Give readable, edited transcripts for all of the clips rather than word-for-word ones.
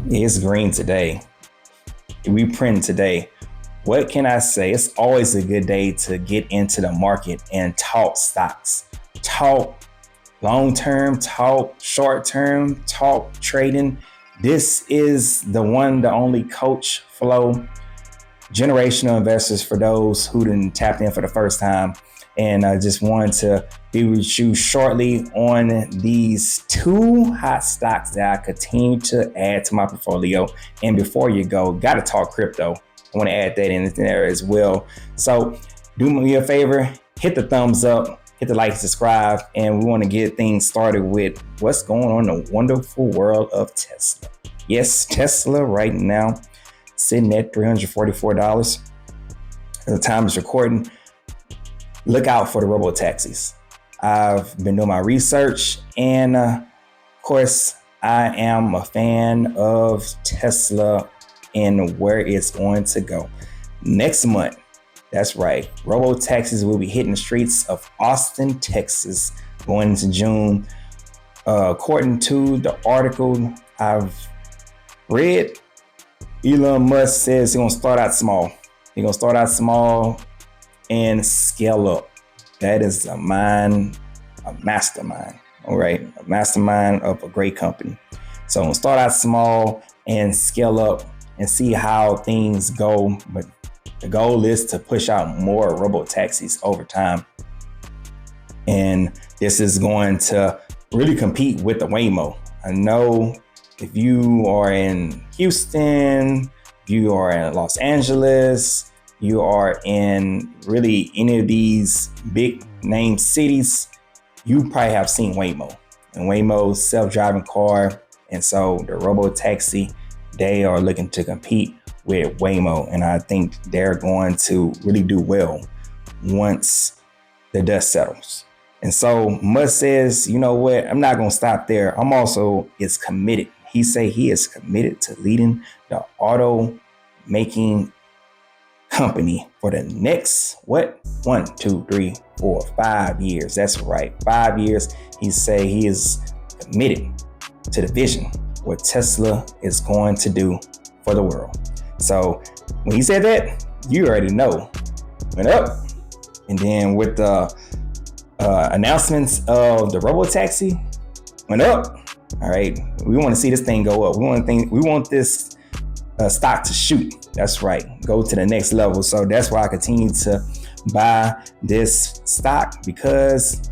It's green today. We print today. What can I say? It's always a good day to get into the market and talk stocks. Talk long term, talk short term, talk trading. This is the one, the only coach flow generational investors for those who didn't tap in for the first time. And I just wanted to be with you shortly on these two hot stocks that I continue to add to my portfolio. And before you go, gotta talk crypto. I want to add that in there as well. So do me a favor, hit the thumbs up, hit the like, subscribe, and we want to get things started with what's going on in the wonderful world of Tesla. Yes, Tesla right now sitting at $344 at the time it's recording. Look out for the robo taxis. I've been doing my research, and of course, I am a fan of Tesla and where it's going to go. Next month, that's right, robo taxis will be hitting the streets of Austin, Texas, going into June. According to the article I've read, Elon Musk says he's going to start out small. He's going to start out small and scale up. That is a mastermind. All right. A mastermind of a great company. So I'm going to start out small and scale up and see how things go. But the goal is to push out more robo taxis over time. And this is going to really compete with the Waymo. I know if you are in Houston, if you are in Los Angeles, you are in really any of these big name cities, you probably have seen Waymo. And Waymo's self-driving car. And so the robo taxi, they are looking to compete with Waymo. And I think they're going to really do well once the dust settles. And so Musk says, you know what, I'm not going to stop there. I'm also is committed. He say he is committed to leading the auto making company for the next 5 years. That's right, 5 years. He say he is committed to the vision what Tesla is going to do for the world. So when he said that, you already know, went up. And then with the announcements of the robo taxi, went up. All right, we want to see this thing go up. We want this stock to shoot. That's right, go to the next level. So that's why I continue to buy this stock, because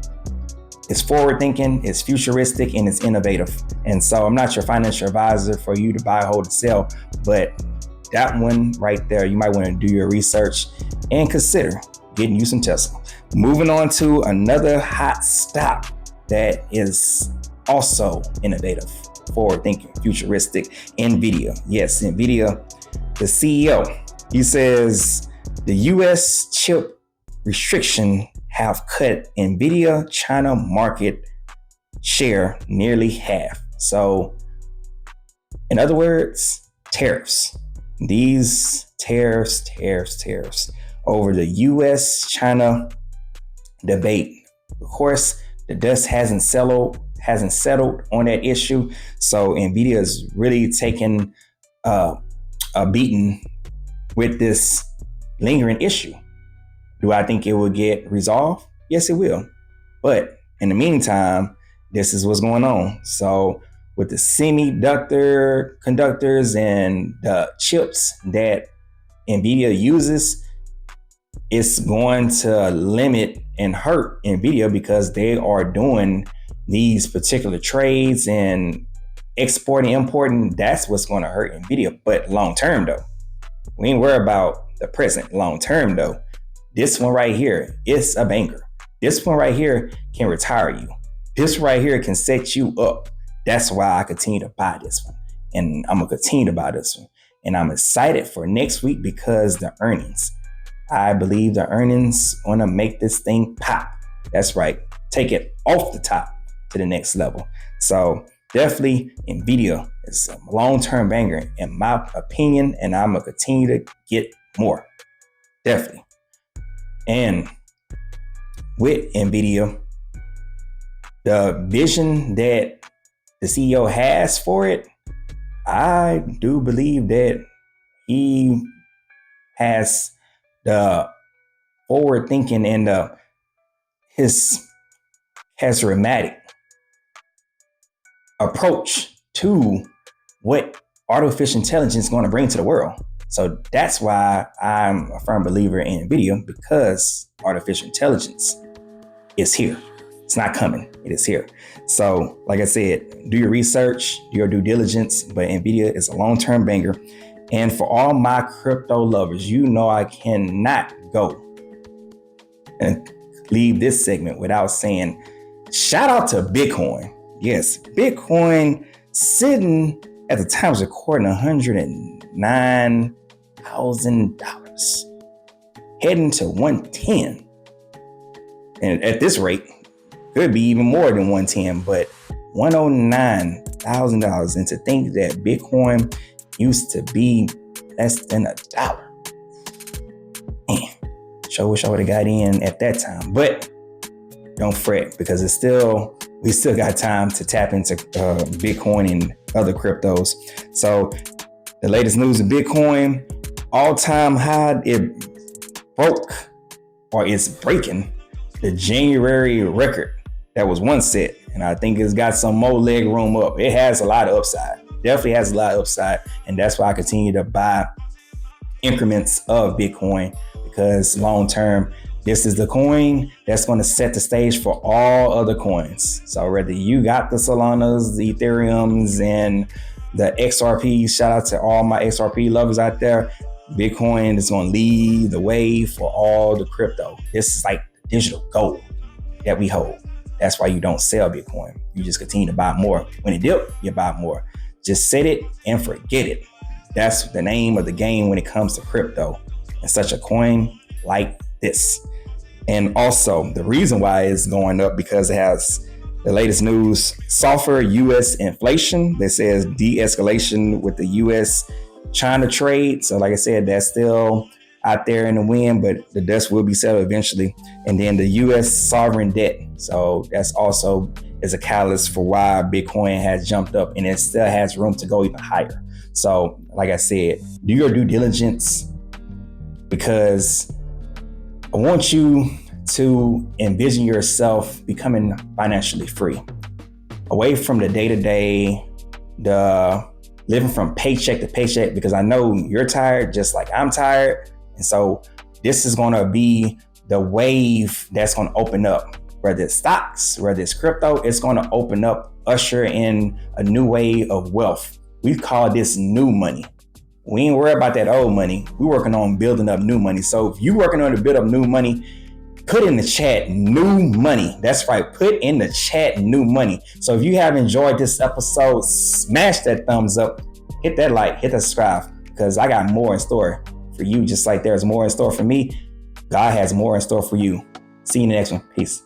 it's forward thinking, it's futuristic, and it's innovative. And so I'm not your financial advisor for you to buy, hold, or sell, but that one right there, you might want to do your research and consider getting you some Tesla. Moving on to another hot stock that is also innovative, forward thinking, futuristic, Nvidia. Yes, Nvidia, the CEO, he says the US chip restriction have cut Nvidia China market share nearly half. So in other words, tariffs. These tariffs over the US China debate. Of course, the dust hasn't settled on that issue. So Nvidia is really taking a beating with this lingering issue. Do I think it will get resolved? Yes, it will. But in the meantime, this is what's going on. So with the conductors and the chips that Nvidia uses, it's going to limit and hurt Nvidia, because they are doing these particular trades and exporting, importing. That's what's going to hurt Nvidia. But long term though, we ain't worried about the present. Long term though, this one right here is a banger. This one right here can retire you. This right here can set you up. That's why I continue to buy this one. And I'm going to continue to buy this one. And I'm excited for next week because the earnings. I believe the earnings going to make this thing pop. That's right. Take it off the top to the next level. So definitely Nvidia is a long-term banger in my opinion. And I'm going to continue to get more. Definitely. And with Nvidia, the vision that the CEO has for it, I do believe that he has the forward thinking and his charismatic approach to what artificial intelligence is going to bring to the world. So that's why I'm a firm believer in Nvidia, because artificial intelligence is here. It's not coming. It is here. So, like I said, do your research, do your due diligence, but Nvidia is a long-term banger. And for all my crypto lovers, you know I cannot go and leave this segment without saying shout out to Bitcoin. Yes, Bitcoin sitting at the time of recording $109,000, heading to 110. And at this rate, could be even more than 110, but $109,000. And to think that Bitcoin used to be less than $1. Man, sure wish I would have got in at that time. But don't fret, because we still got time to tap into Bitcoin and other cryptos. So the latest news of Bitcoin, all-time high, it broke, or it's breaking, the January record that was once set. And I think it's got some more leg room up. It has a lot of upside. Definitely has a lot of upside. And that's why I continue to buy increments of Bitcoin, because long term, this is the coin that's going to set the stage for all other coins. So whether you got the Solanas, the Ethereums, and the XRPs, shout out to all my XRP lovers out there, Bitcoin is going to lead the way for all the crypto. This is like digital gold that we hold. That's why you don't sell Bitcoin. You just continue to buy more. When it dips, you buy more. Just set it and forget it. That's the name of the game when it comes to crypto and such a coin like this. And also the reason why it's going up, because it has the latest news, softer U.S. inflation that says de-escalation with the U.S. China trade. So like I said, that's still out there in the wind, but the dust will be settled eventually. And then the U.S. sovereign debt. So that's also is a catalyst for why Bitcoin has jumped up, and it still has room to go even higher. So like I said, do your due diligence, because I want you to envision yourself becoming financially free, away from the day-to-day, the living from paycheck to paycheck, because I know you're tired just like I'm tired. And so this is going to be the wave that's going to open up, whether it's stocks, whether it's crypto, it's going to open up, usher in a new wave of wealth. We call this new money. We ain't worried about that old money. We're working on building up new money. So if you're working on to build up new money, put in the chat new money. That's right. Put in the chat new money. So if you have enjoyed this episode, smash that thumbs up, hit that like, hit that subscribe, because I got more in store for you. Just like there's more in store for me, God has more in store for you. See you in the next one. Peace.